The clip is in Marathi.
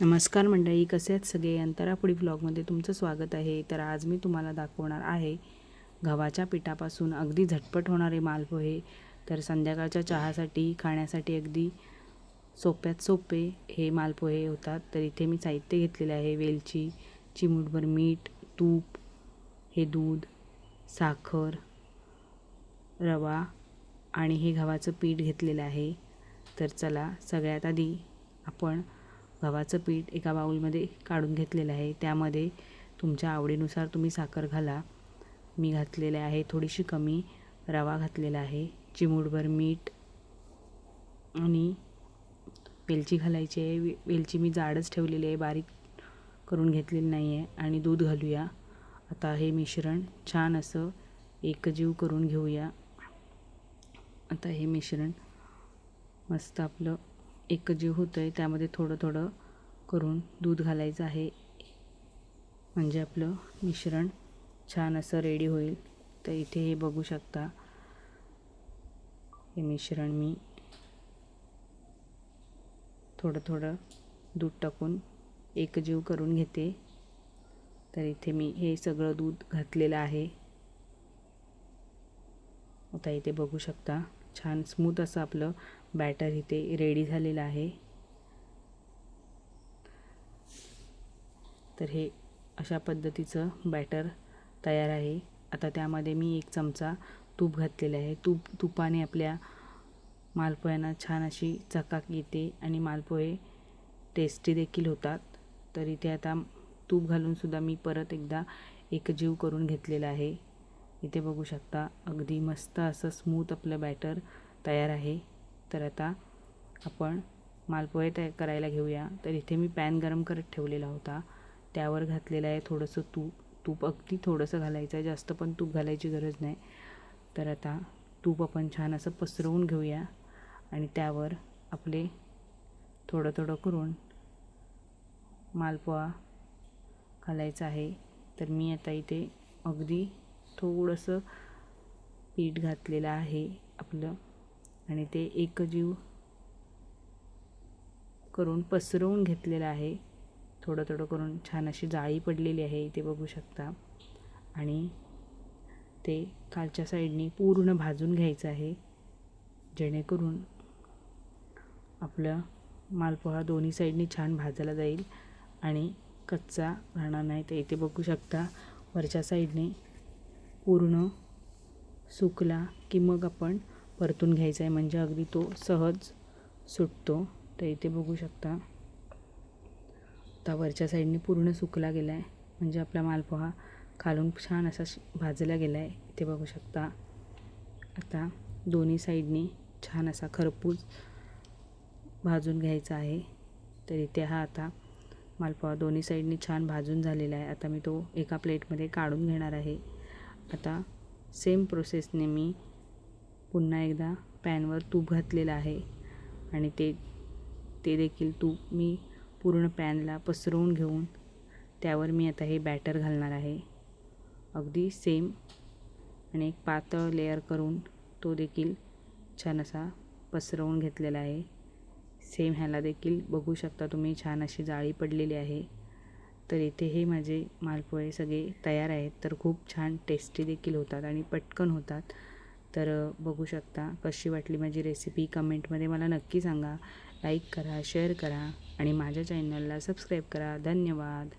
नमस्कार मंडळी, कसे आहेत सगळे? अंतरापुडी ब्लॉगमध्ये तुमचं स्वागत आहे. तर आज मी तुम्हाला दाखवणार आहे गव्हाच्या पिठापासून अगदी झटपट होणारे मालपोहे. तर संध्याकाळच्या चहासाठी खाण्यासाठी अगदी सोप्यात सोपे हे मालपोहे होतात. तर इथे मी साहित्य घेतलेले आहे: वेलची, चिमूटभर मीठ, तूप, हे दूध, साखर, रवा आणि हे गव्हाचं पीठ घेतलेलं आहे. तर चला, सगळ्यात आधी आपण गव्हाचं पीठ एका बाउलमध्ये काढून घेतलेलं आहे. त्यामध्ये तुमच्या आवडीनुसार तुम्ही साखर घाला. मी घातलेले आहे थोडीशी कमी. रवा घातलेला आहे, चिमूटभर मीठ आणि वेलची घालायची आहे. वेलची मी जाडच ठेवलेली आहे, बारीक करून घेतलेली नाही आहे. आणि दूध घालूया. आता हे मिश्रण छान असं एकजीव करून घेऊया. आता हे मिश्रण मस्त आपलं एकजीव होतं आहे. त्यामध्ये थोडं थोडं करून दूध घालायचं आहे, म्हणजे आपलं मिश्रण छान असं रेडी होईल. तर इथे हे बघू शकता, हे मिश्रण मी थोडं थोडं दूध टाकून एकजीव करून घेते. तर इथे मी हे सगळं दूध घातलेलं आहे. आता इथे बघू शकता, छान स्मूथ असं आपलं बॅटर इथे रेडी झालेलं आहे. तर हे अशा पद्धतीचं बॅटर तयार आहे. आता त्यामध्ये मी 1 चमचा तूप घातलेलं आहे. तुपाने आपल्या मालपोह्यांना छान अशी चकाक येते आणि मालपोहे टेस्टी देखील होतात. तर इथे आता तूप घालूनसुद्धा मी परत एकदा एकजीव करून घेतलेलं आहे. इथे बघू शकता, अगदी मस्त असं स्मूथ आपलं बॅटर तयार आहे. तर आता आपण मालपोहे करायला घेऊया. तर इथे मी पॅन गरम करत ठेवलेला होता. त्यावर घातलेलं आहे थोडंसं तूप अगदी थोडंसं घालायचं आहे, जास्त पण तूप घालायची गरज नाही. तर आता तूप आपण छान असं पसरवून घेऊया आणि त्यावर आपले थोडं थोडं करून मालपोहा घालायचा आहे. तर मी आता इथे अगदी थोडंसं पीठ घातलेलं आहे आपलं आणि ते एकजीव करून पसरवून घेतलेलं आहे. थोडं थोडं करून छान अशी जाळी पडलेली आहे, इथे बघू शकता. आणि ते खालच्या साईडनी पूर्ण भाजून घ्यायचं आहे, जेणेकरून आपलं मालपोहा दोन्ही साईडनी छान भाजला जाईल आणि कच्चा राहणार नाही. तर इथे बघू शकता, वरच्या साईडने पूर्ण सुकला की मग आपण परतून घ्यायचा आहे, म्हणजे अगदी तो सहज सुटतो. तर इथे बघू शकता, आता वरच्या साईडने पूर्ण सुकला गेला आहे, म्हणजे आपला मालपोहा खालून छान असा भाजला गेला आहे. इथे बघू शकता. आता दोन्ही साईडने छान असा खरपूस भाजून घ्यायचा आहे. तर इथे हा आता मालपोहा दोन्ही साईडने छान भाजून झालेला आहे. आता मी तो एका प्लेटमध्ये काढून घेणार आहे. आता सेम प्रोसेसने मी पुन्हा एकदा पॅनवर तूप घातलेलं आहे आणि ते देखील तूप मी पूर्ण पॅनला पसरवून घेऊन त्यावर मी आता हे बॅटर घालणार आहे. अगदी सेम आणि एक पातळ लेयर करून तो देखील छान असा पसरवून घेतलेला आहे. सेम ह्याला देखील बघू शकता तुम्ही, छान अशी जाळी पडलेली आहे. तर इथे हे माझे मालपोहे सगळे तयार आहेत. तर खूप छान टेस्टी देखील होतात आणि पटकन होतात. तर बघू शकता, कशी वाटली माझी रेसिपी कमेंटमध्ये मला नक्की सांगा. लाईक करा, शेअर करा आणि माझ्या चॅनलला सबस्क्राईब करा. धन्यवाद.